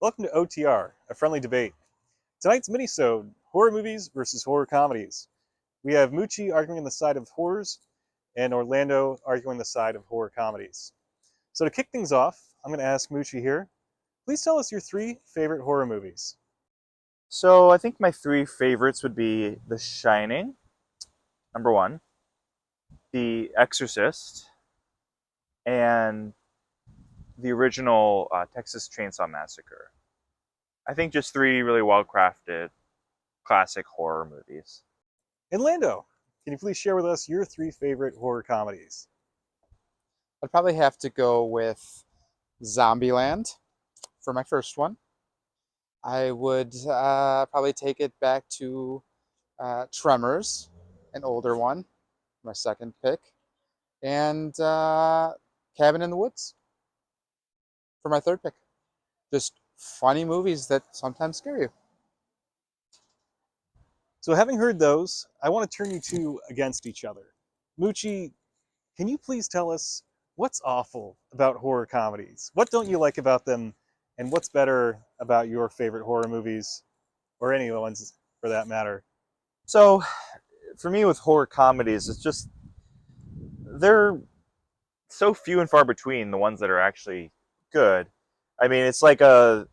Welcome to OTR, a friendly debate. Tonight's mini-sode, horror movies versus horror comedies. We have Mucci arguing on the side of horrors and Orlando arguing the side of horror comedies. So to kick things off, I'm going to ask Mucci here, please tell us your three favorite horror movies. So I think my three favorites would be The Shining, number one, The Exorcist, and the original Texas Chainsaw Massacre. I think just three really well-crafted classic horror movies. And Lando, can you please share with us your three favorite horror comedies? I'd probably have to go with Zombieland for my first one. I would probably take it back to Tremors, an older one, my second pick, and Cabin in the Woods for my third pick. Just funny movies that sometimes scare you. So having heard those, I want to turn you two against each other. Mucci, can you please tell us what's awful about horror comedies? What don't you like about them? And what's better about your favorite horror movies, or any ones for that matter? So for me with horror comedies, it's just they're so few and far between the ones that are actually good. I mean, it's like a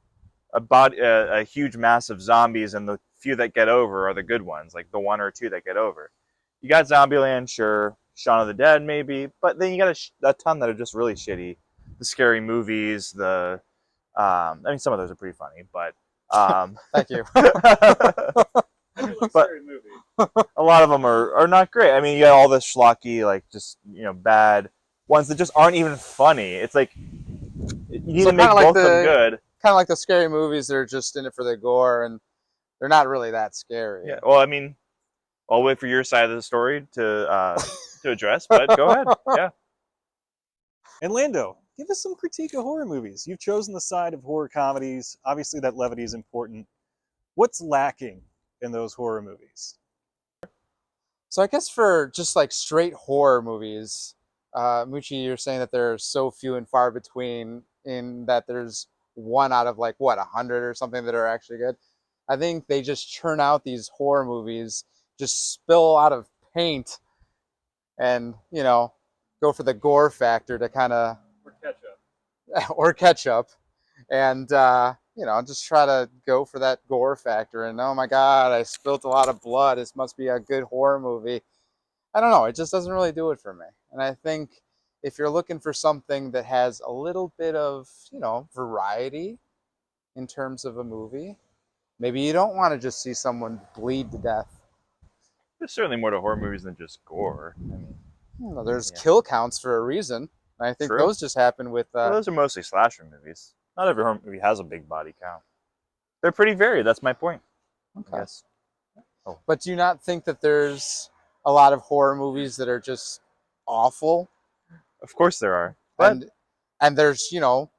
huge mass of zombies, and the few that get over are the good ones, like the one or two that get over. You got Zombieland, sure, Shaun of the Dead, maybe, but then you got a ton that are just really shitty. The scary movies, I mean, some of those are pretty funny, but Thank you. but a lot of them are not great. I mean, you got all the schlocky, like just bad ones that just aren't even funny. It's like you need So to make kinda like both of them good. Kind of like the scary movies that are just in it for the gore, and they're not really that scary. Yeah. Well, I mean, I'll wait for your side of the story to address, but go ahead. Yeah. And Lando, give us some critique of horror movies. You've chosen the side of horror comedies. Obviously, that levity is important. What's lacking in those horror movies? So I guess for just like straight horror movies, Mucci, you're saying that they're so few and far between in that there's one out of like what 100 or something that are actually good. I think they just churn out these horror movies, just spill out of paint, and go for the gore factor to kind of Or ketchup. or ketchup, and just try to go for that gore factor. And oh my God, I spilt a lot of blood. This must be a good horror movie. I don't know. It just doesn't really do it for me. And I think if you're looking for something that has a little bit of, variety in terms of a movie, maybe you don't want to just see someone bleed to death. There's certainly more to horror movies than just gore. I mean, There's yeah. kill counts for a reason. And I think True. those just happen with. Well, those are mostly slasher movies. Not every horror movie has a big body count. They're pretty varied. That's my point. Okay. Yes. Oh. But do you not think that there's a lot of horror movies that are just awful? Of course there are. But And there's, there's a lot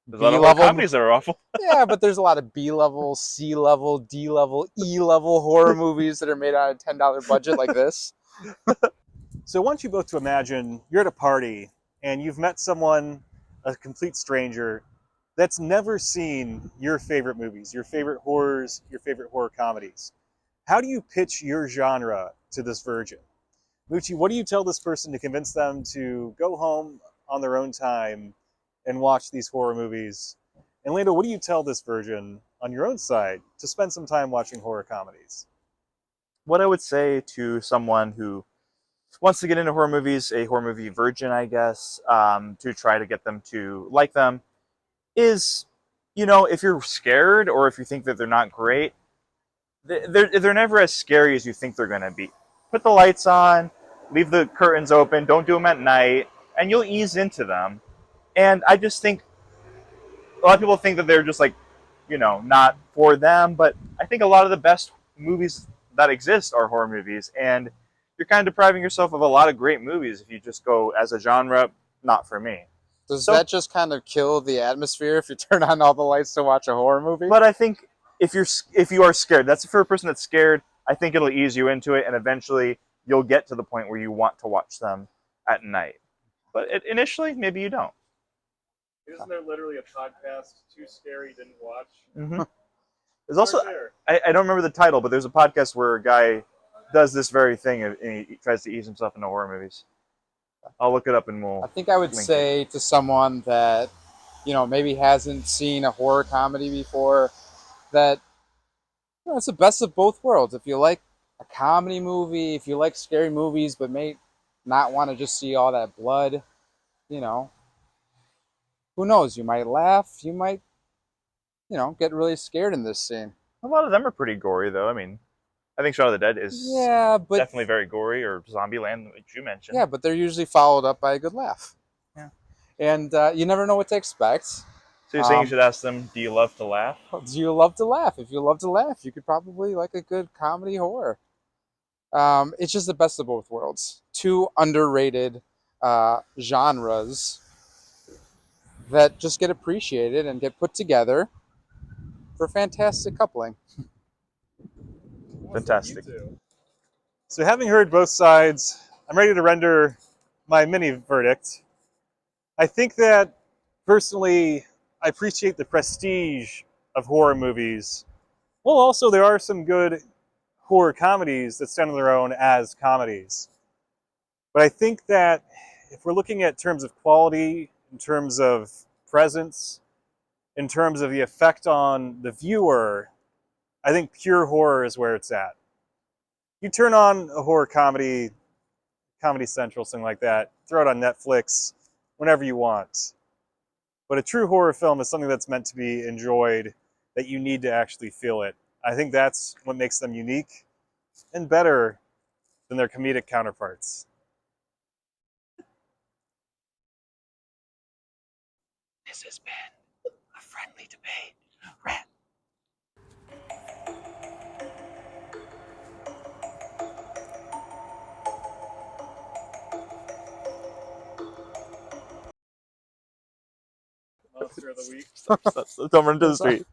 of horror B-level comedies that are awful. yeah, but there's a lot of B level, C level, D level, E level horror movies that are made on a $10 budget like this. So I want you both to imagine you're at a party and you've met someone, a complete stranger, that's never seen your favorite movies, your favorite horrors, your favorite horror comedies. How do you pitch your genre to this virgin? Mucci, what do you tell this person to convince them to go home on their own time and watch these horror movies? And Lando, what do you tell this virgin on your own side to spend some time watching horror comedies? What I would say to someone who wants to get into horror movies, a horror movie virgin, I guess, to try to get them to like them, is, if you're scared or if you think that they're not great, they're never as scary as you think they're going to be. Put the lights on, leave the curtains open, don't do them at night, and you'll ease into them. And I just think a lot of people think that they're just like, not for them, but I think a lot of the best movies that exist are horror movies, and you're kind of depriving yourself of a lot of great movies if you just go as a genre, not for me. Does that just kind of kill the atmosphere if you turn on all the lights to watch a horror movie? But I think if you are scared, that's for a person that's scared. I think it'll ease you into it, and eventually you'll get to the point where you want to watch them at night. But initially, maybe you don't. Isn't there literally a podcast, Too Scary Didn't Watch? Mm-hmm. There's also, I don't remember the title, but there's a podcast where a guy does this very thing and he tries to ease himself into horror movies. I'll look it up and we'll I think I would link say to someone that, maybe hasn't seen a horror comedy before, that it's the best of both worlds. If you like a comedy movie, if you like scary movies, but may not want to just see all that blood, you know, who knows? You might laugh, you might, get really scared in this scene. A lot of them are pretty gory, though. I mean, I think Shaun of the Dead is Yeah, but definitely very gory, or Zombieland, which you mentioned. yeah, but they're usually followed up by a good laugh. Yeah. And you never know what to expect. So you're saying you should ask them, do you love to laugh? Do you love to laugh? If you love to laugh, you could probably like a good comedy horror. It's just the best of both worlds. Two underrated genres that just get appreciated and get put together for fantastic coupling. Fantastic. So having heard both sides, I'm ready to render my mini verdict. I think that personally, I appreciate the prestige of horror movies. Well, also there are some good horror comedies that stand on their own as comedies. But I think that if we're looking at terms of quality, in terms of presence, in terms of the effect on the viewer, I think pure horror is where it's at. You turn on a horror comedy, Comedy Central, something like that, throw it on Netflix whenever you want. But a true horror film is something that's meant to be enjoyed, that you need to actually feel it. I think that's what makes them unique and better than their comedic counterparts. This has been a friendly debate. Rant. Monster of the Week. Don't run into the street.